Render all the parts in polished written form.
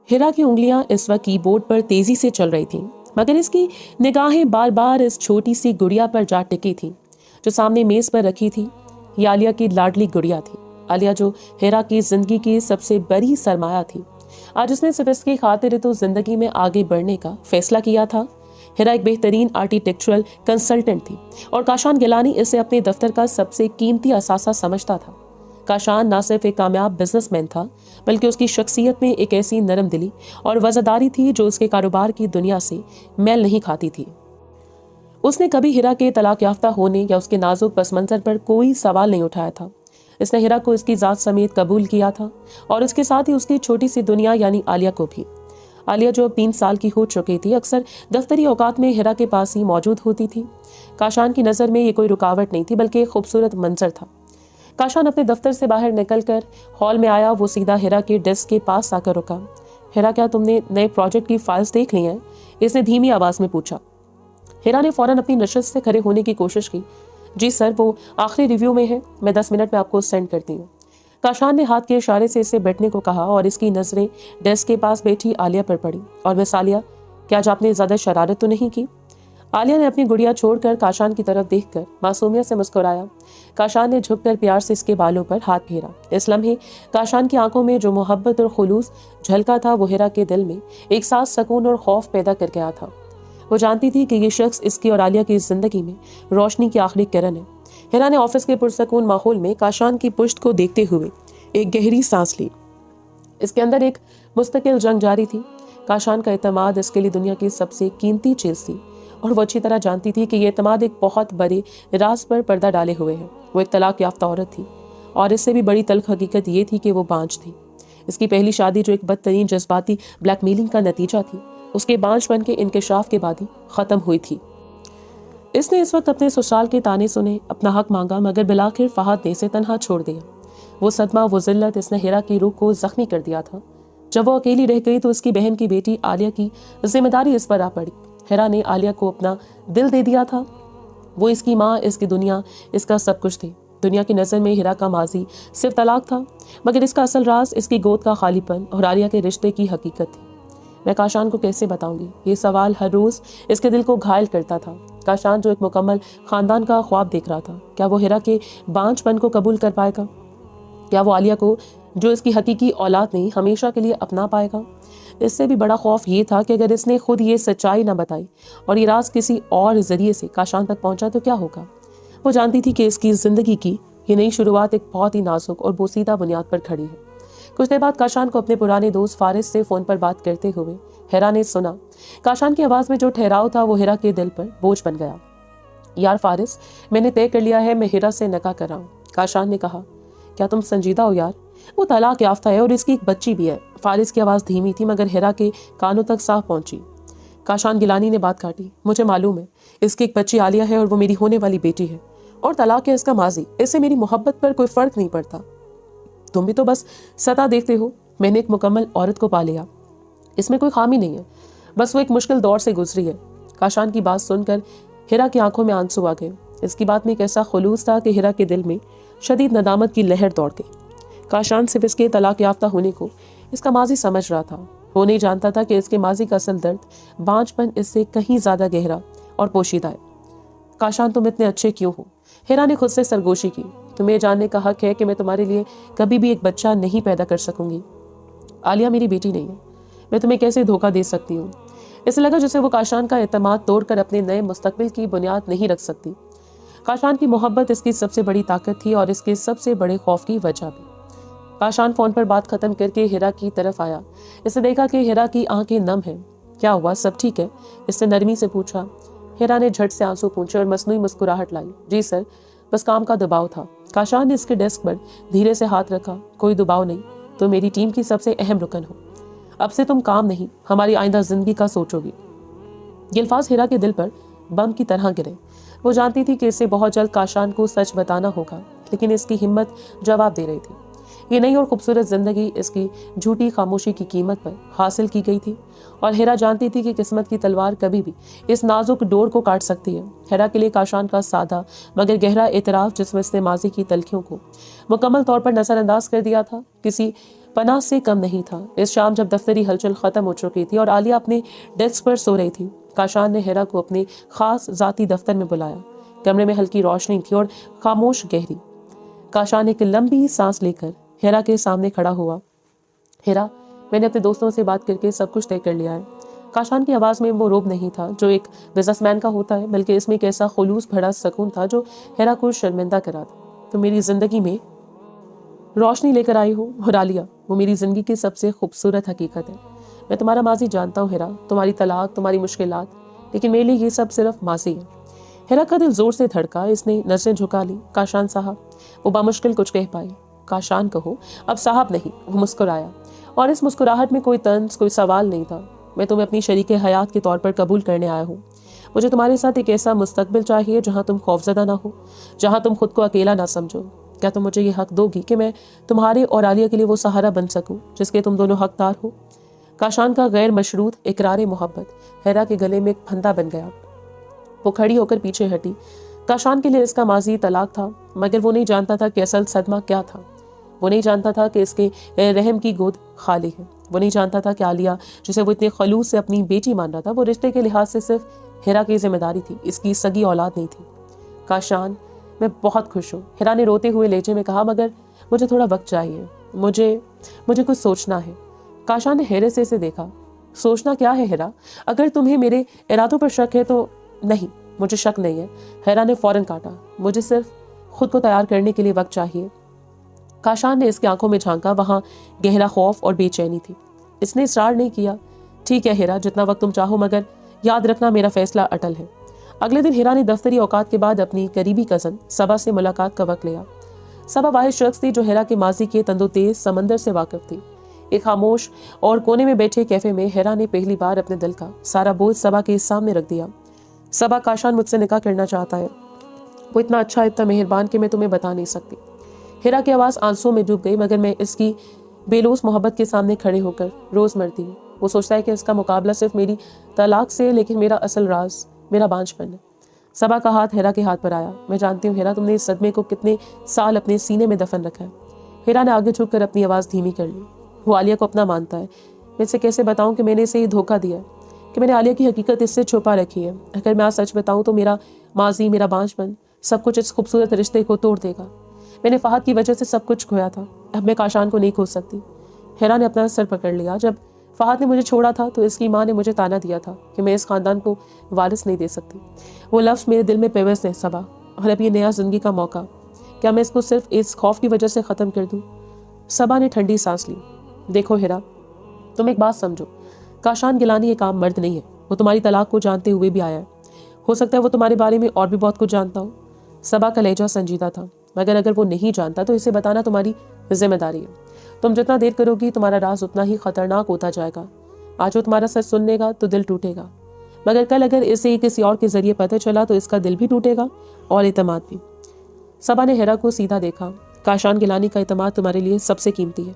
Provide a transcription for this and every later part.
हिरा की उंगलियां इस वक्त कीबोर्ड पर तेजी से चल रही थीं, मगर इसकी निगाहें बार बार इस छोटी सी गुड़िया पर जा टिकी थीं जो सामने मेज पर रखी थी। ये आलिया की लाडली गुड़िया थी। आलिया जो हिरा की जिंदगी की सबसे बड़ी सरमाया थी। आज उसने सिर्फ इसकी खातिर तो जिंदगी में आगे बढ़ने का फैसला किया था। हिरा एक बेहतरीन आर्किटेक्चरल कंसल्टेंट थी और काशान गिलानी इसे अपने दफ्तर का सबसे कीमती असासा समझता था। काशान ना सिर्फ एक कामयाब बिजनेसमैन था, बल्कि उसकी शख्सियत में एक ऐसी नरम दिली और वफादारी थी जो उसके कारोबार की दुनिया से मेल नहीं खाती थी। उसने कभी हिरा के तलाक याफ्ता होने या उसके नाजुक पस मंजर पर कोई सवाल नहीं उठाया था। इसने हिरा को इसकी जात समेत कबूल किया था और उसके साथ ही उसकी छोटी सी दुनिया यानी आलिया को भी। आलिया जो अब 3 साल की हो चुकी थी, अक्सर दफ्तरी औकात में हिरा के पास ही मौजूद होती थी। काशान की नज़र में ये कोई रुकावट नहीं थी, बल्कि एक खूबसूरत मंजर था। काशान अपने दफ्तर से बाहर निकलकर हॉल में आया। वो सीधा हिरा के डेस्क के पास आकर रुका। हिरा, क्या तुमने नए प्रोजेक्ट की फाइल्स देख ली हैं? इसने धीमी आवाज में पूछा। हिरा ने फौरन अपनी नशिस्त से खड़े होने की कोशिश की। जी सर, वो आखिरी रिव्यू में है, मैं 10 मिनट में आपको सेंड करती हूँ। काशान ने हाथ के इशारे से इसे बैठने को कहा और इसकी नजरें डेस्क के पास बैठी आलिया पर पड़ी। और मिस आलिया, क्या आज आपने ज्यादा शरारत तो नहीं की? आलिया ने अपनी गुड़िया छोड़कर काशान की तरफ देखकर मासूमियत से मुस्कुराया। काशान ने झुककर प्यार से इसके बालों पर हाथ फेरा। इस लम्हे काशान की आंखों में जो मोहब्बत और खुलूस झलका था, वो हिरा के दिल में एक साथ सकून और खौफ पैदा कर गया था। वो जानती थी कि ये शख्स इसकी और आलिया की जिंदगी में रोशनी की आखिरी किरण है। हिरा ने ऑफिस के पुरसकून माहौल में काशान की पुश्त को देखते हुए एक गहरी सांस ली। इसके अंदर एक मुस्तकिल जंग जारी थी। काशान का एतमाद इसके लिए दुनिया की सबसे कीमती चीज थी और वो अच्छी तरह जानती थी कि ये एतमाद एक बहुत बड़े राज पर पर्दा डाले हुए है। वो एक तलाक याफ्ता औरत थी और इससे भी बड़ी तल्ख हकीकत ये थी कि वो बांझ थी। इसकी पहली शादी जो एक बदतरीन जज्बाती ब्लैकमेलिंग का नतीजा थी, उसके बांझपन के इंकशाफ के बाद ही खत्म हुई थी। इसने इस वक्त अपने ससुराल के ताने सुने, अपना हक मांगा, मगर बिलाखिर फहद ने इसे तन्हा छोड़ दिया। वो सदमा, वो जिल्लत, इसने हिरा की रूह को जख्मी कर दिया था। जब वो अकेली रह गई तो उसकी बहन की बेटी आलिया की जिम्मेदारी इस पर आ पड़ी। हिरा ने आलिया को अपना दिल दे दिया था। वो इसकी माँ, इसकी दुनिया, इसका सब कुछ थी। दुनिया की नज़र में हिरा का माजी सिर्फ तलाक था, मगर इसका असल राज इसकी गोद का खालीपन और आलिया के रिश्ते की हकीकत थी। मैं काशान को कैसे बताऊंगी? ये सवाल हर रोज इसके दिल को घायल करता था। काशान जो एक मुकम्मल खानदान का ख्वाब देख रहा था, क्या वो हिरा के बांझपन को कबूल कर पाएगा? क्या वो आलिया को, जो इसकी हकीकी औलाद नहीं, हमेशा के लिए अपना पाएगा? इससे भी बड़ा खौफ ये था कि अगर इसने खुद ये सच्चाई ना बताई और ये राज किसी और जरिए से काशान तक पहुंचा तो क्या होगा? वो जानती थी कि इसकी जिंदगी की ये नई शुरुआत एक बहुत ही नाजुक और बोसीदा बुनियाद पर खड़ी है। कुछ देर बाद काशान को अपने पुराने दोस्त फारिस से फोन पर बात करते हुए हिरा ने सुना। काशान की आवाज में जो ठहराव था, वो हिरा के दिल पर बोझ बन गया। यार फारिस, मैंने तय कर लिया है, मैं हिरा से निकाह कर रहा हूँ, काशान ने कहा। क्या तुम संजीदा हो यार? वो तलाक याफ्ता है और इसकी एक बच्ची भी है। फारिस की आवाज़ धीमी थी, मगर हिरा के कानों तक साफ पहुंची। काशान गिलानी ने बात काटी। मुझे मालूम है, इसकी एक बच्ची आलिया है और वो मेरी होने वाली बेटी है, और तलाक है इसका माजी। इससे मेरी मोहब्बत पर कोई फर्क नहीं पड़ता। तुम भी तो बस सता देखते हो। मैंने एक मुकम्मल औरत को पा लिया, इसमें कोई खामी नहीं है, बस वो एक मुश्किल दौर से गुजरी है। काशान की बात सुनकर हिरा की आंखों में आंसू आ गए। इसकी बात में एक ऐसा खुलूस था कि हिरा के दिल में शदीद नदामत की लहर दौड़ गई। काशान सिर्फ इसके तलाक याफ्ता होने को इसका माजी समझ रहा था। वो नहीं जानता था कि इसके माजी का असल दर्द, बांझपन, इससे कहीं ज्यादा गहरा और पोशीदा है। काशान, तुम इतने अच्छे क्यों हो? हिरा ने खुद से सरगोशी की। तुम्हें जानने का हक है कि मैं तुम्हारे लिए कभी भी एक बच्चा नहीं पैदा कर सकूंगी। आलिया मेरी बेटी नहीं है, मैं तुम्हें कैसे धोखा दे सकती हूँ? इसे लगा जैसे वो काशान का एतमाद तोड़कर अपने नए मुस्तकबिल की बुनियाद नहीं रख सकती। काशान की मोहब्बत इसकी सबसे बड़ी ताकत थी और इसके सबसे बड़े खौफ की वजह भी। काशान फोन पर बात खत्म करके हिरा की तरफ आया। इसने देखा कि हिरा की आंखें नम हैं। क्या हुआ, सब ठीक है? इसने नरमी से पूछा। हिरा ने झट से आंसू पूछे और मसनूई मुस्कुराहट लाई। जी सर, बस काम का दबाव था। काशान ने इसके डेस्क पर धीरे से हाथ रखा। कोई दबाव नहीं, तो मेरी टीम की सबसे अहम रुकन हो। अब से तुम काम नहीं, हमारी आइंदा जिंदगी का सोचोगी। ये अल्फाज हिरा के दिल पर बम की तरह गिरे। वो जानती थी कि इसे बहुत जल्द काशान को सच बताना होगा, लेकिन इसकी हिम्मत जवाब दे रही थी। ये नई और खूबसूरत जिंदगी इसकी झूठी खामोशी की कीमत पर हासिल की गई थी और हेरा जानती थी कि किस्मत की तलवार कभी भी इस नाजुक डोर को काट सकती है। हेरा के लिए काशान का सादा मगर गहरा एतराफ, जिसमें इसने माजी की तलखियों को मुकम्मल तौर पर नजरअंदाज कर दिया था, किसी पनाह से कम नहीं था। इस शाम जब दफ्तरी हलचल खत्म हो चुकी थी और आलिया अपने डेस्क पर सो रही थी, काशान ने हेरा को अपने खास जाती दफ्तर में बुलाया। कमरे में हल्की रोशनी थी और खामोश गहरी। काशान एक लंबी सांस लेकर हेरा के सामने खड़ा हुआ। हेरा, मैंने अपने दोस्तों से बात करके सब कुछ तय कर लिया है। काशान की आवाज़ में वो रोब नहीं था जो एक बिजनेसमैन का होता है, बल्कि इसमें एक ऐसा खुलूस भरा सुकून था जो हेरा को शर्मिंदा करा था। तो मेरी जिंदगी में रोशनी लेकर आई हो और आलिया, वो मेरी जिंदगी की सबसे खूबसूरत हकीकत है। मैं तुम्हारा माजी जानता हूँ हेरा, तुम्हारी तलाक, तुम्हारी मुश्किलात, लेकिन मेरे लिए ये सब सिर्फ माजी है। हेरा का दिल जोर से धड़का। इसने नजरें झुका ली। काशान साहब, वो बामुश्किल कुछ कह पाई। काशान कहो, अब साहब नहीं। वो मुस्कुराया और इस मुस्कुराहट में कोई तंज, कोई सवाल नहीं था। मैं तुम्हें अपनी शरीके हयात के तौर पर कबूल करने आया हूँ। मुझे तुम्हारे साथ एक ऐसा मुस्तकबिल चाहिए जहाँ तुम खौफजदा ना हो, जहाँ तुम खुद को अकेला ना समझो। क्या तुम मुझे ये हक दोगी कि मैं तुम्हारे और आलिया के लिए वो सहारा बन सकूं जिसके तुम दोनों हकदार हो? काशान का गैर मशरूत इकरार मोहब्बत हेरा के गले में एक फंदा बन गया। वो खड़ी होकर पीछे हटी। काशान के लिए इसका माजी तलाक था, मगर वो नहीं जानता था कि असल सदमा क्या था। वो नहीं जानता था कि इसके रहम की गोद खाली है। वो नहीं जानता था कि आलिया, जिसे वो इतने खलूस से अपनी बेटी मान रहा था, वो रिश्ते के लिहाज से सिर्फ हेरा की जिम्मेदारी थी, इसकी सगी औलाद नहीं थी। काशान, मैं बहुत खुश हूँ, हेरा ने रोते हुए लहजे में कहा, मगर मुझे थोड़ा वक्त चाहिए। मुझे कुछ सोचना है। काशान ने हेरे से इसे देखा। सोचना क्या है हेरा? अगर तुम्हें मेरे इरादों पर शक है तो? नहीं, मुझे शक नहीं है। हेरा ने फौरन काटा। मुझे सिर्फ खुद को तैयार करने के लिए वक्त चाहिए। काशान ने इसकी आंखों में झांका। वहां गहरा खौफ और बेचैनी थी। इसने इसरार नहीं किया। ठीक है हेरा, जितना वक्त तुम चाहो, मगर याद रखना मेरा फैसला अटल है। अगले दिन हेरा ने दफ्तरी औकात के बाद अपनी करीबी कजन सबा से मुलाकात का वक्त लिया। सबा वाहिद शख्स थी जो हेरा के माजी के तंदोतेज समंदर से वाकिफ थी। एक खामोश और कोने में बैठे कैफे में हेरा ने पहली बार अपने दिल का सारा बोझ सबा के सामने रख दिया। सबा, काशान मुझसे निकाह करना चाहता है। वो इतना अच्छा, इतना मेहरबान कि मैं तुम्हें बता नहीं सकती। हेरा की आवाज़ आंसुओं में डूब गई, मगर मैं इसकी बेलूस मोहब्बत के सामने खड़े होकर रोज़ मरती हूँ। वो सोचता है कि इसका मुकाबला सिर्फ मेरी तलाक से, लेकिन मेरा असल राज मेरा बांझपन है। सबा का हाथ हेरा के हाथ पर आया। मैं जानती हूँ हेरा, तुमने इस सदमे को कितने साल अपने सीने में दफन रखा है। हेरा ने आगे झुककर अपनी आवाज़ धीमी कर ली। वो आलिया को अपना मानता है। मैं इसे कैसे बताऊँ कि मैंने इसे ये धोखा दिया है, कि मैंने आलिया की हकीकत इससे छुपा रखी है। अगर मैं आज सच बताऊँ तो मेरा माजी, मेरा बांझपन, सब कुछ इस खूबसूरत रिश्ते को तोड़ देगा। मैंने फहद की वजह से सब कुछ खोया था, अब मैं काशान को नहीं खो सकती। हेरा ने अपना सर पकड़ लिया। जब फहद ने मुझे छोड़ा था तो इसकी माँ ने मुझे ताना दिया था कि मैं इस खानदान को वारिस नहीं दे सकती। वो लफ्ज़ मेरे दिल में पेवस है सबा, और अब ये नया जिंदगी का मौका, क्या मैं इसको सिर्फ इस खौफ की वजह से ख़त्म कर दूँ? सबा ने ठंडी सांस ली। देखो हेरा, तुम एक बात समझो, काशान गिलानी एक आम मर्द नहीं है। वो तुम्हारी तलाक को जानते हुए भी आया है। हो सकता है वो तुम्हारे बारे में और भी बहुत कुछ जानता हो। सबा का लहजा संजीदा था। मगर अगर वो नहीं जानता तो इसे बताना तुम्हारी जिम्मेदारी है। तुम जितना देर करोगी तुम्हारा राज उतना ही खतरनाक होता जाएगा। आज वो तुम्हारा सच सुन लेगा तो दिल टूटेगा, मगर कल अगर इसे किसी और के जरिए पता चला तो इसका दिल भी टूटेगा और एतमाद भी। सबा ने हेरा को सीधा देखा। काशान गिलानी का एतमाद तुम्हारे लिए सबसे कीमती है।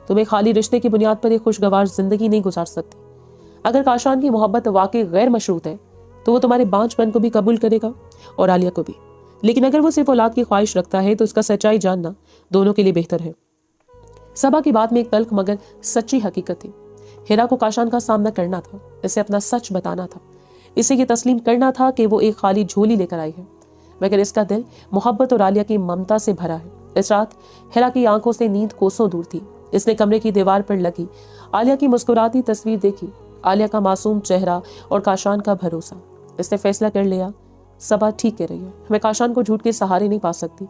तुम्हें खाली रिश्ते की बुनियाद पर एक खुशगवार जिंदगी नहीं गुजार सकती। अगर काशान की मोहब्बत वाकई गैर मशरूत है तो वो तुम्हारे बांझपन को भी कबूल करेगा और आलिया को भी। लेकिन अगर वो सिर्फ औलाद की ख्वाहिश रखता है तो उसका सच्चाई जानना दोनों के लिए बेहतर है। सबा की बात में एक तल्ख मगर सच्ची हकीकत थी। हेरा को काशान का सामना करना था, इसे अपना सच बताना था, इसे ये तस्लीम करना था कि वो एक खाली झोली लेकर आई है, मगर इसका दिल मोहब्बत और आलिया की ममता से भरा है। इस रात हेरा की आंखों से नींद कोसों दूर थी। इसने कमरे की दीवार पर लगी आलिया की मुस्कुराती तस्वीर देखी, आलिया का मासूम चेहरा और काशान का भरोसा। इसने फैसला कर लिया, सबा ठीक कह रही है, मैं काशान को झूठ के सहारे नहीं पा सकती।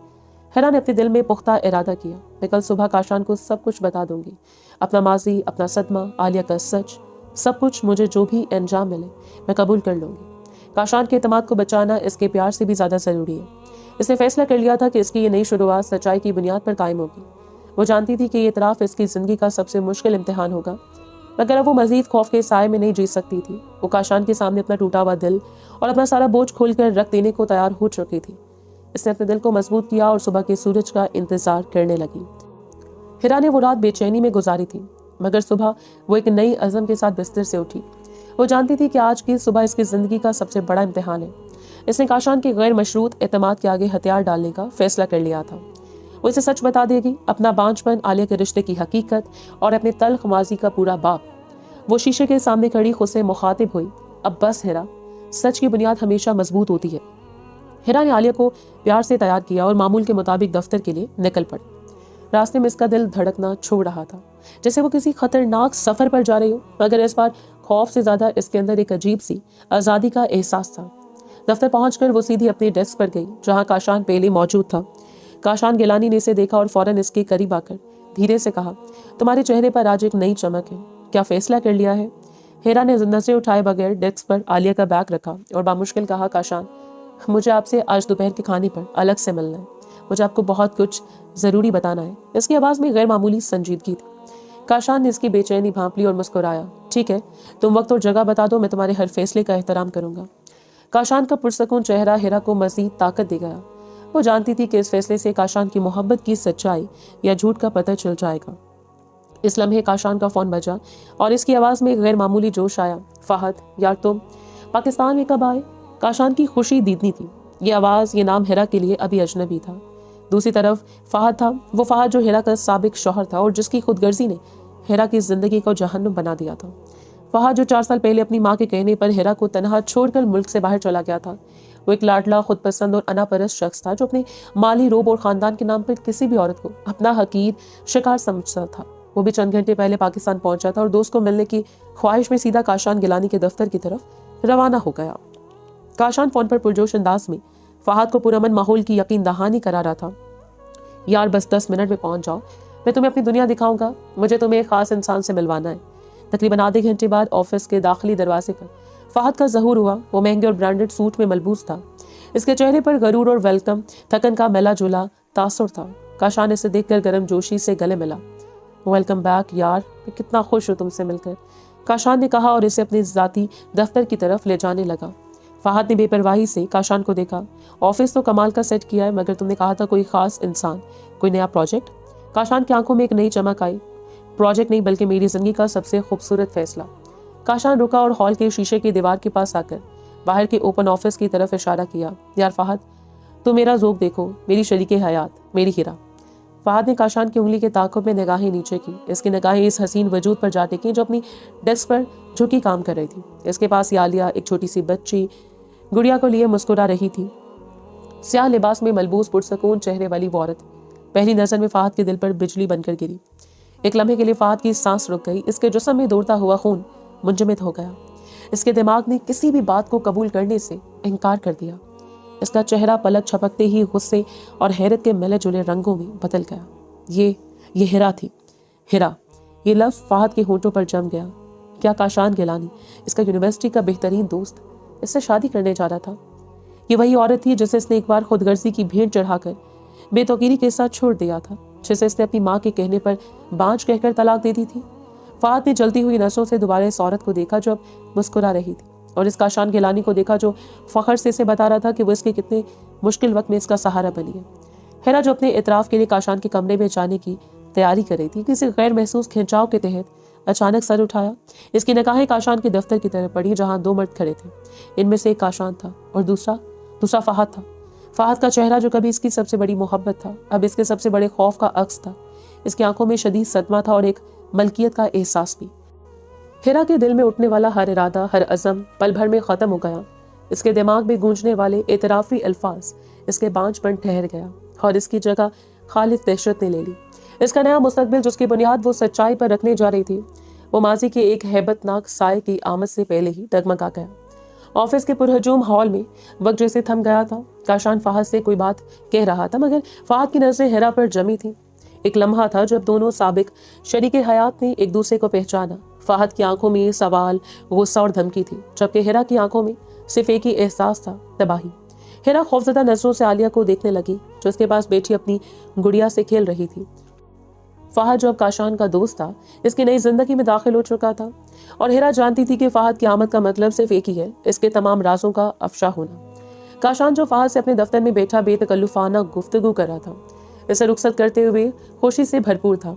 हेरा ने अपने दिल में पुख्ता इरादा किया, मैं कल सुबह काशान को सब कुछ बता दूंगी, अपना माजी, अपना सदमा, आलिया का सच, सब कुछ। मुझे जो भी अंजाम मिले मैं कबूल कर लूंगी। काशान के एतमाद को बचाना इसके प्यार से भी ज्यादा जरूरी है। इसने फैसला कर लिया था कि इसकी ये नई शुरुआत सच्चाई की बुनियाद पर कायम होगी। वो जानती थी कि ये इतराफ इसकी जिंदगी का सबसे मुश्किल इम्तिहान होगा, मगर अब वो मजीद खौफ के साए में नहीं जी सकती थी। वो काशान के सामने अपना टूटा हुआ दिल और अपना सारा बोझ खोलकर रख देने को तैयार हो चुकी थी। इसने अपने दिल को मजबूत किया और सुबह के सूरज का इंतजार करने लगी। हिरा ने वो रात बेचैनी में गुजारी थी, मगर सुबह वो एक नई अज़म के साथ बिस्तर से उठी। वो जानती थी कि आज की सुबह इसकी ज़िंदगी का सबसे बड़ा इम्तिहान है। इसने काशान के गैर मशरूत एतमाद के आगे हथियार डालने का फैसला कर लिया था। वो इसे सच बता देगी, अपना बांझपन, आलिया के रिश्ते की हकीकत और अपने तल्ख माजी का पूरा बाप। वो शीशे के सामने खड़ी खुद से मुखातिब हुई, अब बस हिरा, सच की बुनियाद हमेशा मजबूत होती है। हिरा ने आलिया को प्यार से तैयार किया और मामूल के मुताबिक दफ्तर के लिए निकल पड़ी। रास्ते में इसका दिल धड़कना छोड़ रहा था, जैसे वो किसी खतरनाक सफर पर जा रही हो, मगर इस बार खौफ से ज्यादा इसके अंदर एक अजीब सी आज़ादी का एहसास था। दफ्तर पहुंचकर वो सीधी अपनी डेस्क पर गई, जहां काशान पहले मौजूद था। काशान गिलानी ने इसे देखा और फौरन इसके करीब आकर धीरे से कहा, तुम्हारे चेहरे पर आज एक नई चमक है, क्या फैसला कर लिया है? हेरा ने नजरें उठाए बगैर डेस्क पर आलिया का बैग रखा और बामुश्किल कहा, काशान, मुझे आपसे आज दोपहर के खाने पर अलग से मिलना है। मुझे आपको बहुत कुछ ज़रूरी बताना है। इसकी आवाज़ में गैर मामूली संजीदगी थी। काशान ने इसकी बेचैनी भांप ली और मुस्कुराया, ठीक है, तुम वक्त और जगह बता दो, मैं तुम्हारे हर फैसले का एहतराम करूंगा। काशान का पुरसकून चेहरा हिरा को मजीद ताकत दे गया। वो जानती थी कि इस फैसले से काशान की मोहब्बत की सच्चाई या झूठ का पता चल जाएगा। इस लम्हे काशान का फ़ोन बजा और इसकी आवाज़ में गैर मामूली जोश आया, फ़हद, यार तुम पाकिस्तान में कब आए? काशान की खुशी दीदनी थी। ये आवाज़, ये नाम हिरा के लिए अभी अजनबी था। दूसरी तरफ फ़हद था, वो फ़हद जो हिरा का साबिक शौहर था और जिसकी खुदगर्जी ने हिरा की ज़िंदगी को जहन्नुम बना दिया था। फ़हद जो 4 साल पहले अपनी माँ के कहने पर हिरा को तनहा छोड़कर मुल्क से बाहर चला गया था। वो एक लाडला, खुदपसंद और अनापरस्त शख्स था जो अपने माली रोब और ख़ानदान के नाम पर किसी भी औरत को अपना हकीर शिकार समझता था। वो भी चंद घंटे पहले पाकिस्तान पहुंचा था और दोस्त को मिलने की ख्वाहिश में सीधा काशान गिलानी के दफ्तर की तरफ रवाना हो गया। काशान फोन पर पुरजोश अंदाज में फ़हद को पुरअमन माहौल की यकीन दहानी करा रहा था। यार बस 10 मिनट में पहुंच जाओ, मैं तुम्हें अपनी दुनिया दिखाऊंगा। मुझे तुम्हें एक खास इंसान से मिलवाना है। तकरीबन आधे घंटे बाद ऑफिस के दाखिली दरवाजे पर फ़हद का ज़हूर हुआ। वो महंगे और ब्रांडेड सूट में मलबूस था। इसके चेहरे पर गरूर और वेलकम थकन का मिला जुला तासुर था। काशान इसे देखकर गर्म जोशी से गले मिला। वेलकम बैक यार, मैं कितना खुश हूँ तुमसे मिलकर, काशान ने कहा और इसे अपने ज़ाती दफ्तर की तरफ ले जाने लगा। फ़हद ने बेपरवाही से काशान को देखा। ऑफिस तो कमाल का सेट किया है, मगर तुमने कहा था कोई खास इंसान, कोई नया प्रोजेक्ट? काशान की आंखों में एक नई चमक आई। प्रोजेक्ट नहीं, बल्कि मेरी जिंदगी का सबसे खूबसूरत फैसला। काशान रुका और हॉल के शीशे की दीवार के पास आकर बाहर के ओपन ऑफिस की तरफ इशारा किया। यार फ़हद, तुम मेरा ज़ोक देखो, मेरी शरीके हयात, मेरी हीरा। फ़हद ने काशान की उंगली के ताक़ुब में निगाहें नीचे की। इसकी निगाहें इस हसीन वजूद पर जा टिकी जो अपनी डेस्क पर झुकी काम कर रही थी। इसके पास यालिया, एक छोटी सी बच्ची, गुड़िया को लिए मुस्कुरा रही थी। स्याह लिबास में मलबूस पुरसकून चेहरे वाली वो औरत पहली नज़र में फ़हद के दिल पर बिजली बनकर गिरी। एक लम्हे के लिए फ़हद की सांस रुक गई। इसके जिस्म में दौड़ता हुआ खून मुंजमद हो गया। इसके दिमाग ने किसी भी बात को कबूल करने से इनकार कर दिया। इसका चेहरा पलक झपकते ही गुस्से और हैरत के मिले जुले रंगों में बदल गया। ये हिरा थी। हिरा, ये लफ्ज़ फ़हद के होंठों पर जम गया। क्या काशान गिलानी, इसका यूनिवर्सिटी का बेहतरीन दोस्त, इससे शादी करने जा रहा था? ये वही औरत थी जिसे इसने एक बार खुदगर्जी की भेंट चढ़ाकर बेतौकीरी के साथ छोड़ दिया था, जिसे इसने अपनी माँ के कहने पर बांझ कहकर तलाक दे दी थी। फ़हद ने जलती हुई नसों से दोबारा इस औरत को देखा जो अब मुस्कुरा रही थी, और इस काशान गिलानी को देखा जो फ़ख्र से इसे बता रहा था कि वो इसके कितने मुश्किल वक्त में इसका सहारा बनी है। हिरा जो अपने इतराफ़ के लिए काशान के कमरे में जाने की तैयारी कर रही थी, किसी गैर महसूस खिंचाव के तहत अचानक सर उठाया। इसकी निगाहें काशान के दफ्तर की तरफ पड़ी, जहां 2 मर्द खड़े थे। इनमें से एक काशान था और दूसरा फ़हद था। फ़हद का चेहरा जो कभी इसकी सबसे बड़ी मोहब्बत था, अब इसके सबसे बड़े खौफ का अक्स था। इसकी आंखों में शदीद सदमा था और एक मलकियत का एहसास भी। हिरा के दिल में उठने वाला हर इरादा, हर अज़म पल भर में ख़त्म हो गया। इसके दिमाग में गूंजने वाले एतराफ़ी अल्फाज इसके बांझपन ठहर गया और इसकी जगह खालिद दहशत ने ले ली। इसका नया मुस्तकबिल, जिसकी बुनियाद वो सच्चाई पर रखने जा रही थी, वो माजी के एक हैबतनाक साए की आमद से पहले ही डगमगा गया। ऑफिस के पुरहजूम हॉल में वक्त जैसे थम गया था। काशान फ़हद से कोई बात कह रहा था, मगर फ़हद की नज़रें हिरा पर जमी थी। एक लम्हा था जब दोनों साबिक शरीके हयात ने एक दूसरे को पहचाना। फ़हद की आंखों में सवाल, गुस्सा और धमकी थी, जबकि हिरा की आंखों में सिर्फ एक ही एहसास था, तबाही। हिरा खौफजदा नजरों से आलिया को देखने लगी, जो उसके पास बैठी अपनी गुड़िया से खेल रही थी। फ़हद जो अब काशान का दोस्त था, इसकी नई जिंदगी में दाखिल हो चुका था, और हिरा जानती थी कि फ़हद की आमद का मतलब सिर्फ एक ही है, इसके तमाम राजों का अफशा होना। काशान जो फ़हद से अपने दफ्तर में बैठा बेतकल्लुफ़ाना गुफ्तगू कर रहा था, इसे रुखसत करते हुए खुशी से भरपूर था।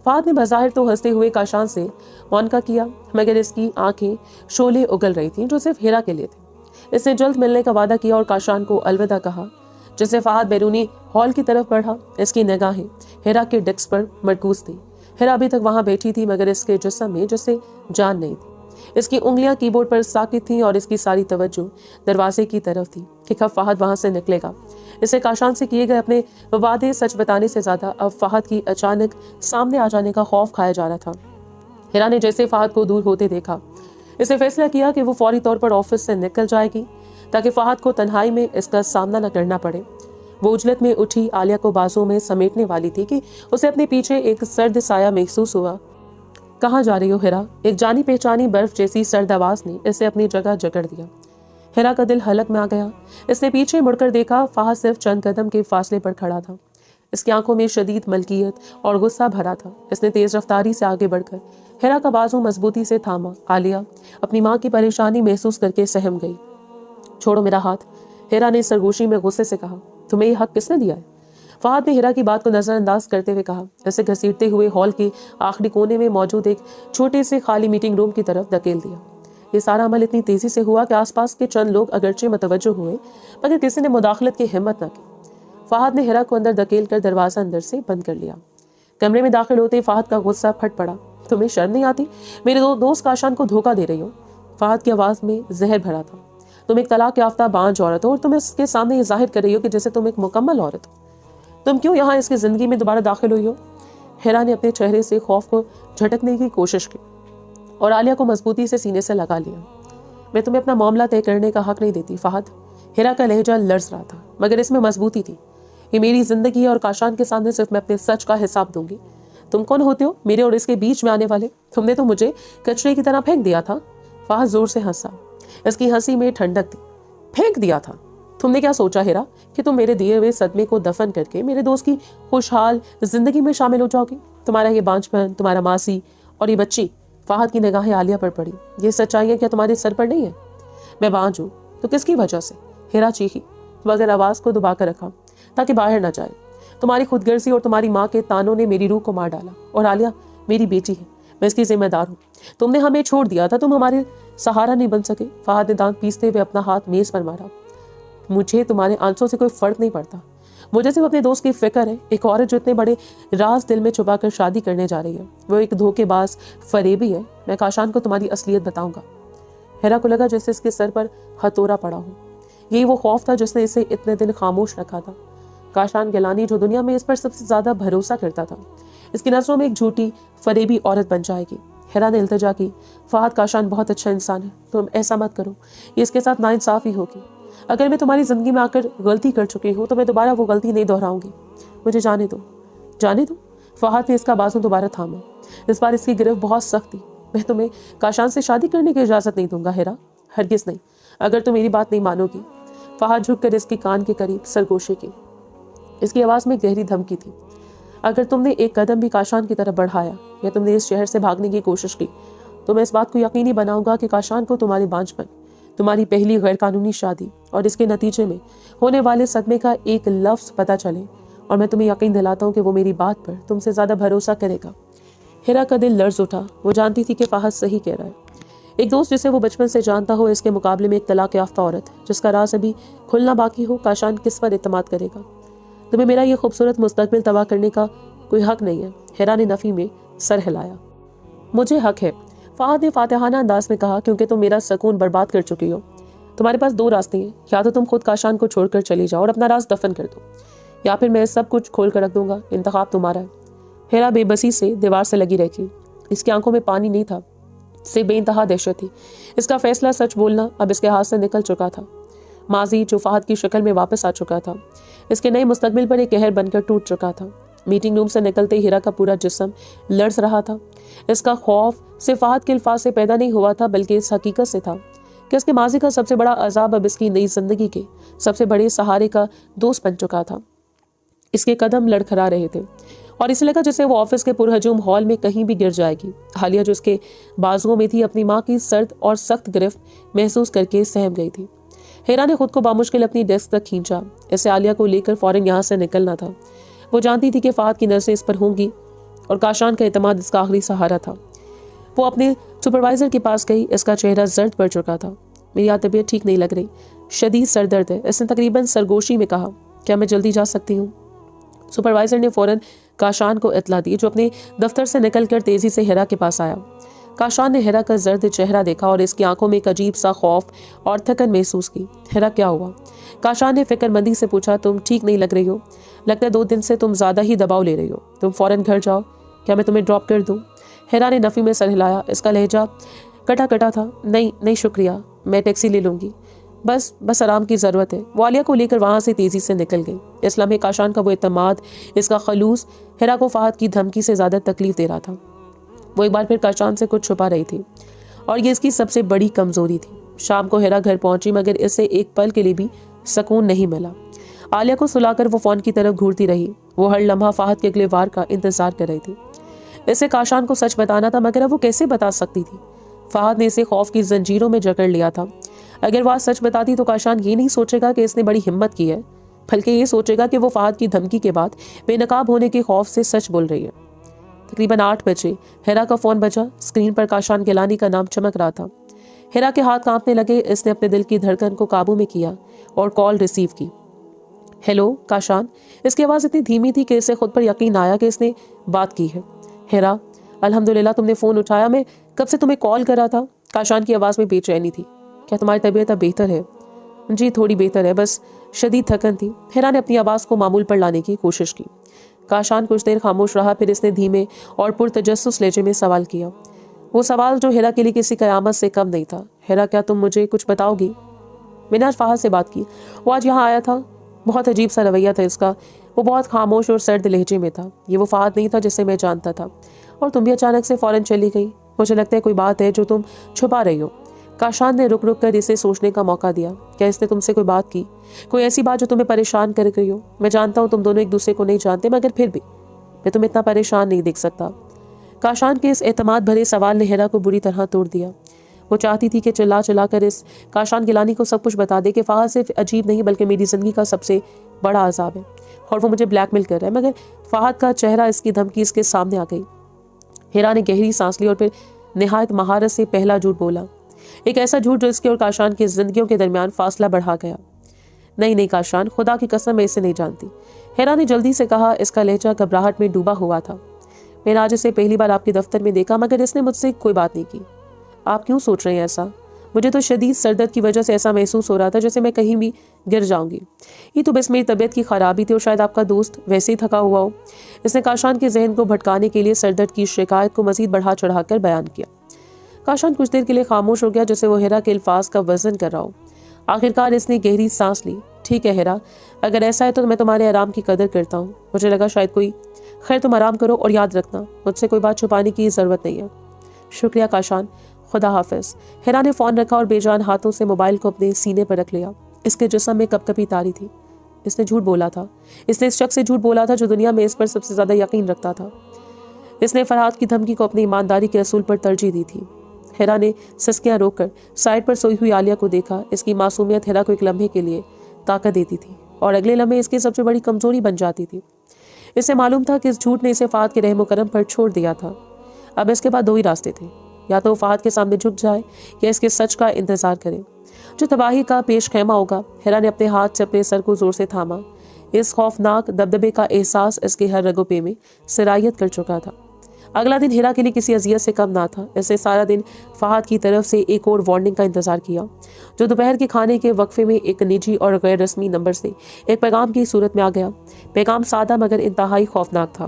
फहद ने बज़ाहिर तो हंसते हुए काशान से मौनका किया, मगर इसकी आंखें शोले उगल रही थीं जो सिर्फ हिरा के लिए थे। इसने जल्द मिलने का वादा किया और काशान को अलविदा कहा। जिससे फहद बैरूनी हॉल की तरफ बढ़ा। इसकी निगाहें हिरा के डेस्क पर मरकूज थी। हिरा अभी तक वहां बैठी थी, मगर इसके जिस्म में जैसे जान नहीं थी। इसकी उंगलियां कीबोर्ड पर साकित थीं और इसकी सारी तवज्जो दरवाजे की तरफ थी कि कब फहद वहां से निकलेगा। इसे काशान से किए गए अपने वादे सच बताने से ज्यादा अब फहद की अचानक सामने आ जाने का खौफ खाया जा रहा था। हिरा ने जैसे फहद को दूर होते देखा, इसे फैसला किया कि वो फौरी तौर पर ऑफिस से निकल जाएगी ताकि फहद को तन्हाई में इसका सामना न करना पड़े। वो उजलत में उठी आलिया को बाजू में समेटने वाली थी कि उसे अपने पीछे एक सर्द साया महसूस हुआ। कहाँ जा रही हो हिरा? एक जानी पहचानी बर्फ जैसी सर्द आवाज ने इसे अपनी जगह जकड़ दिया। हिरा का दिल हलक में आ गया। इसने पीछे मुड़कर देखा, फहद सिर्फ चंद कदम के फासले पर खड़ा था। इसकी आंखों में शदीद मलकियत और गुस्सा भरा था। इसने तेज रफ्तारी से आगे बढ़कर हिरा का बाजू मजबूती से थामा। आलिया अपनी माँ की परेशानी महसूस करके सहम गई। छोड़ो मेरा हाथ, हिरा ने सरगोशी में गुस्से से कहा। तुम्हें ये हक किसने दिया है? फहद ने हिरा की बात को नजरअंदाज करते हुए कहा। इसे घसीटते हुए हॉल के आखिरी कोने में मौजूद एक छोटे से खाली मीटिंग रूम की तरफ धकेल दिया। ये सारा अमल इतनी तेजी से हुआ कि आसपास के चंद लोग अगरचे मतवज्जो हुए, मगर किसी ने मुदाखलत की हिम्मत न की। फहद ने हिरा को अंदर धकेल कर दरवाजा अंदर से बंद कर लिया। कमरे में दाखिल होते फहद का गुस्सा फट पड़ा। तुम्हें शर्म नहीं आती? मेरे दोस्त काशान को धोखा दे रही हो। फहद की आवाज में जहर भरा था। तुम एक तलाक याफ्ता बांझ औरत हो और तुम इसके सामने ये जाहिर कर रही हो कि जैसे तुम एक मुकम्मल औरत हो। तुम क्यों यहाँ इसकी जिंदगी में दोबारा दाखिल हुई हो? हिरा ने अपने चेहरे से खौफ को झटकने की कोशिश की और आलिया को मजबूती से सीने से लगा लिया। मैं तुम्हें अपना मामला तय करने का हक नहीं देती फहद। हिरा का लहजा लर्ज रहा था, मगर इसमें मजबूती थी। ये मेरी जिंदगी है और काशान के सामने सिर्फ मैं अपने सच का हिसाब दूंगी। तुम कौन होते हो मेरे और इसके बीच में आने वाले? तुमने तो मुझे कचरे की तरह फेंक दिया था। फहद जोर से हंसा। इसकी हंसी में ठंडक थी। फेंक दिया था? तुमने क्या सोचा हिरा कि तुम मेरे दिए हुए सदमे को दफन करके मेरे दोस्त की खुशहाल जिंदगी में शामिल हो जाओगी? तुम्हारा ये बांझपन, तुम्हारा मासी और ये बच्ची। फहद की निगाहें आलिया पर पड़ी। ये सच्चाई क्या तुम्हारे सर पर नहीं है? मैं बांझ हूं तो किसकी वजह से? हिरा चीखी, मगर आवाज को दबाकर रखा ताकि बाहर ना जाए। तुम्हारी खुदगर्जी और तुम्हारी माँ के तानों ने मेरी रूह को मार डाला। और आलिया मेरी बेटी है, मैं इसकी जिम्मेदार हूँ। तुमने हमें छोड़ दिया था, तुम हमारे सहारा नहीं बन सके। फहद ने दांत पीसते हुए अपना हाथ मेज पर मारा। मुझे तुम्हारे आंसुओं से कोई फर्क नहीं पड़ता। मुझे सिर्फ अपने दोस्त की फिक्र है। एक औरत जो इतने बड़े राज दिल में छुपा कर शादी करने जा रही है, वो एक धोखेबाज फरेबी है। मैं काशान को तुम्हारी असलियत बताऊंगा। हिरा को लगा जैसे इसके सर पर हथौड़ा पड़ा हो। यही वो खौफ था जिसने इसे इतने दिन खामोश रखा था। काशान गिलानी, जो दुनिया में इस पर सबसे ज्यादा भरोसा करता था, इसकी नजरों में एक झूठी फरेबी औरत बन जाएगी। हिरा ने इल्तिजा की, फहद काशान बहुत अच्छा इंसान है, तुम ऐसा मत करो। ये इसके साथ नाइंसाफी होगी। अगर मैं तुम्हारी जिंदगी में आकर गलती कर चुकी हूँ तो मैं दोबारा वो गलती नहीं दोहराऊंगी। मुझे जाने दो, जाने दो। फहद ने इसका बाजू दोबारा थामा। इस बार इसकी गिरफ्त बहुत सख्त थी। मैं तुम्हें काशान से शादी करने की इजाजत नहीं दूंगा हिरा, हरगिज नहीं, अगर तुम मेरी बात नहीं मानोगी। फहद झुककर इसके कान के करीब सरगोशी की। इसकी आवाज में गहरी धमकी थी। अगर तुमने एक कदम भी काशान की तरफ बढ़ाया या तुमने इस शहर से भागने की कोशिश की तो मैं इस बात को यकीनी बनाऊंगा कि काशान को तुम्हारी बांझपन, तुम्हारी पहली गैरकानूनी शादी और इसके नतीजे में होने वाले सदमे का एक लफ्ज पता चले, और मैं तुम्हें यकीन दिलाता हूँ कि वो मेरी बात पर तुमसे ज्यादा भरोसा करेगा। हिरा का दिल लर्ज उठा। वो जानती थी कि फहद सही कह रहा है। एक दोस्त जिसे वो बचपन से जानता हो, इसके मुकाबले में एक तलाक याफ्ता औरत जिसका राज अभी खुलना बाकी हो। काशान किस पर इत्तेमाद करेगा? तुम्हें मेरा ये खूबसूरत मुस्तकबिल तबाह करने का कोई हक नहीं है। हिरा ने नफी में सर हिलाया। मुझे हक है, फहद ने फातिहाना अंदाज में कहा, क्योंकि तुम मेरा सुकून बर्बाद कर चुकी हो। तुम्हारे पास दो रास्ते हैं, या तो तुम खुद काशान को छोड़कर चली जाओ और अपना राज दफन कर दो, या फिर मैं सब कुछ खोल कर रख दूंगा। इंतखाब तुम्हारा है। हिरा बेबसी से दीवार से लगी रही। इसकी आंखों में पानी नहीं था, सिर्फ बेइंतहा दहशत थी। इसका फैसला सच बोलना अब इसके हाथ से निकल चुका था। माजी जो फहद की शक्ल में वापस आ चुका था, इसके नए मुस्तकबिल पर एक कहर बनकर टूट चुका था। मीटिंग रूम से निकलते हिरा का पूरा जिस्म लर्ज रहा था। इसका खौफ सिर्फ फहद के अल्फाज से पैदा नहीं हुआ था, बल्कि इस हकीकत से था कि इसके माजी का सबसे बड़ा अजाब अब इसकी नई जिंदगी के सबसे बड़े सहारे का दोस्त बन चुका था। इसके कदम लड़खड़ा रहे थे और इसे लगा जैसे वो ऑफिस के पुरहजूम हॉल में कहीं भी गिर जाएगी। हालिया जो उसके बाजुओं में थी, अपनी माँ की सर्द और सख्त गिरफ्त महसूस करके सहम गई थी। हिरा ने खुद को बामुश्किल अपनी डेस्क तक खींचा। इसे आलिया को लेकर फौरन यहाँ से निकलना था। वो जानती थी कि फहद की नजरें इस पर होंगी और काशान का एतमाद इसका आखिरी सहारा था। वो अपने सुपरवाइजर के पास गई। इसका चेहरा जर्द पड़ चुका था। मेरी आज तबीयत ठीक नहीं लग रही, शदीद सर दर्द है, इसने तकरीबन सरगोशी में कहा। क्या मैं जल्दी जा सकती हूँ? सुपरवाइजर ने फौरन काशान को इत्तला दी, जो अपने दफ्तर से निकलकर तेजी से हिरा के पास आया। काशान ने हिरा का जर्द चेहरा देखा और इसकी आंखों में एक अजीब सा खौफ और थकन महसूस की। हिरा, क्या हुआ? काशान ने फिक्रमंदी से पूछा। तुम ठीक नहीं लग रही हो, लगता है 2 दिन से तुम ज्यादा ही दबाव ले रही हो। तुम फौरन घर जाओ, क्या मैं तुम्हें ड्रॉप कर दूं? हिरा ने नफी में सर हिलाया। इसका लहजा कटा कटा था। नहीं नहीं शुक्रिया, मैं टैक्सी ले लूंगी, बस आराम की ज़रूरत है। वो आलिया को लेकर वहाँ से तेज़ी से निकल गई। इस लम्हे काशान का वो एतमाद, इसका खलूस हिरा को फहद की धमकी से ज़्यादा तकलीफ दे रहा था। वो एक बार फिर काशान से कुछ छुपा रही थी और ये इसकी सबसे बड़ी कमज़ोरी थी। शाम को हिरा घर पहुंची, मगर इससे एक पल के लिए भी सुकून नहीं मिला। आलिया को सुलाकर वो फ़ोन की तरफ घूरती रही। वो हर लम्हा फहद के अगले वार का इंतज़ार कर रही थी। इसे काशान को सच बताना था, मगर अब वो कैसे बता सकती थी? फहद ने इसे खौफ की जंजीरों में जकड़ लिया था। अगर वह सच बताती तो काशान ये नहीं सोचेगा कि इसने बड़ी हिम्मत की है, बल्कि ये सोचेगा कि वो फहद की धमकी के बाद बेनकाब होने के खौफ से सच बोल रही है। तकरीबन 8 बजे हिरा का फ़ोन बजा। स्क्रीन पर काशान गिलानी का नाम चमक रहा था। हिरा के हाथ कांपने लगे। इसने अपने दिल की धड़कन को काबू में किया और कॉल रिसीव की। हेलो काशान। इसकी आवाज़ इतनी धीमी थी कि इसे खुद पर यकीन आया कि इसने बात की है। हिरा, अल्हम्दुलिल्लाह तुमने फ़ोन उठाया, मैं कब से तुम्हें कॉल कर रहा था। काशान की आवाज़ में बेचैनी थी। क्या तुम्हारी तबीयत अब बेहतर है? जी थोड़ी बेहतर है, बस शदीद थकन थी। हिरा ने अपनी आवाज़ को मामूल पर लाने की कोशिश की। काशान कुछ देर खामोश रहा, फिर इसने धीमे और पुरतजस्सुस लहजे में सवाल किया। वो सवाल जो हिरा के लिए किसी कयामत से कम नहीं था। हिरा, क्या तुम मुझे कुछ बताओगी? मैंने आज फहद से बात की। वो आज यहाँ आया था। बहुत अजीब सा रवैया था इसका। वो बहुत खामोश और सर्द लहजे में था। ये वो फहद नहीं था जिसे मैं जानता था। और तुम भी अचानक से फ़ौरन चली गई। मुझे लगता है कोई बात है जो तुम छुपा रही हो। काशान ने रुक रुक कर इसे सोचने का मौका दिया। क्या इसने तुमसे कोई बात की, कोई ऐसी बात जो तुम्हें परेशान कर गई हो? मैं जानता हूँ तुम दोनों एक दूसरे को नहीं जानते, मगर फिर भी मैं तुम्हें इतना परेशान नहीं देख सकता। काशान के इस एतमाद भरे सवाल ने हिरा को बुरी तरह तोड़ दिया। वो चाहती थी कि चिल्ला चिल्ला कर इस काशान गिलानी को सब कुछ बता दे कि फहद सिर्फ अजीब नहीं बल्कि मेरी ज़िंदगी का सबसे बड़ा अजाब है और वो मुझे ब्लैकमेल कर रहा है। मगर फहद का चेहरा, इसकी धमकी इसके सामने आ गई। हिरा ने गहरी सांस ली और फिर निहायत महारत से पहला झूठ बोला। एक ऐसा झूठ जो इसके और काशान की जिंदगियों के दरमियान फासला बढ़ा गया। नहीं नहीं काशान, खुदा की कसम मैं इसे नहीं जानती। हिरा ने जल्दी से कहा। इसका लहजा घबराहट में डूबा हुआ था। मैंने आज इसे पहली बार आपके दफ्तर में देखा, मगर इसने मुझसे कोई बात नहीं की। आप क्यों सोच रहे हैं ऐसा? मुझे तो शदीद सरदर्द की वजह से ऐसा महसूस हो रहा था जैसे मैं कहीं भी गिर जाऊंगी। ये तो बस मेरी तबीयत की खराबी थी और शायद आपका दोस्त वैसे ही थका हुआ हो। इसने काशान के जहन को भटकाने के लिए सरदर्द की शिकायत को मजीद बढ़ा चढ़ाकर बयान किया। काशान कुछ देर के लिए खामोश हो गया, जैसे वो हिरा के अल्फाज का वजन कर रहा हो। आखिरकार इसने गहरी सांस ली। ठीक है हिरा, अगर ऐसा है तो मैं तुम्हारे आराम की कदर करता हूँ। मुझे लगा शायद कोई। खैर, तुम आराम करो और याद रखना, मुझसे कोई बात छुपाने की ज़रूरत नहीं है। शुक्रिया काशान, खुदा हाफिज। हिरा ने फ़ोन रखा और बेजान हाथों से मोबाइल को अपने सीने पर रख लिया। इसके जिस्म में कपकपी तारी थी। इसने झूठ बोला था। इसने इस शख्स से झूठ बोला था जो दुनिया में इस पर सबसे ज़्यादा यकीन रखता था। इसने फरहाद की धमकी को अपनी ईमानदारी के असूल पर तरजीह दी थी। हिरा ने सिसकियां रोककर साइड पर सोई हुई आलिया को देखा। इसकी मासूमियत हिरा को एक लम्हे के लिए ताकत देती थी और अगले लम्हे इसकी सबसे बड़ी कमजोरी बन जाती थी। इसे मालूम था कि इस झूठ ने इसे फहद के रहम करम पर छोड़ दिया था। अब इसके पास 2 ही रास्ते थे, या तो फहद के सामने झुक जाए या इसके सच का इंतजार करे, जो तबाही का पेश खैमा होगा। हिरा ने अपने हाथ से अपने सर को जोर से थामा। इस खौफनाक दबदबे का एहसास इसके हर रगोपे में सिरायत कर चुका था। अगला दिन हिरा के लिए किसी अजियत से कम ना था। इसने सारा दिन फहद की तरफ से एक और वार्निंग का इंतजार किया, जो दोपहर के खाने के वक्फे में एक निजी और गैर रस्मी नंबर से एक पैगाम की सूरत में आ गया। पैगाम सादा मगर इंतहाई खौफनाक था।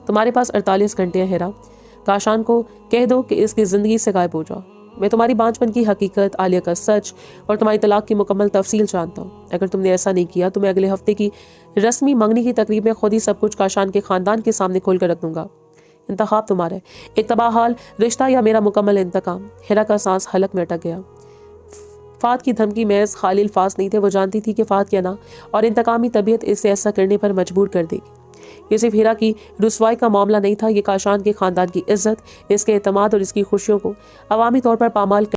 तुम्हारे पास 48 घंटे हैं हिरा। काशान को कह दो कि इसकी ज़िंदगी से गायब हो जाओ। मैं तुम्हारी बांझपन की हकीकत, आलिया का सच और तुम्हारी तलाक की मुकम्मल तफसील जानता हूँ। अगर तुमने ऐसा नहीं किया तो मैं अगले हफ्ते की रस्मी मंगनी की तकरीब में खुद ही सब कुछ काशान के ख़ानदान के सामने खोल कर रख दूंगा। इंतखाब तुम्हारा है, एक तबाहाल रिश्ता या मेरा मुकम्मल इंतकाम। हिरा का सांस हलक में अटक गया। फहद की धमकी महज खाली अल्फाज नहीं थे। वो जानती थी कि फहद की अना और इंतकामी तबीयत इसे ऐसा करने पर मजबूर कर देगी। ये सिर्फ हिरा की रुसवाई का मामला नहीं था, ये काशान के खानदान की इज्जत, इसके एतमाद और इसकी खुशियों को अवामी तौर पर पामाल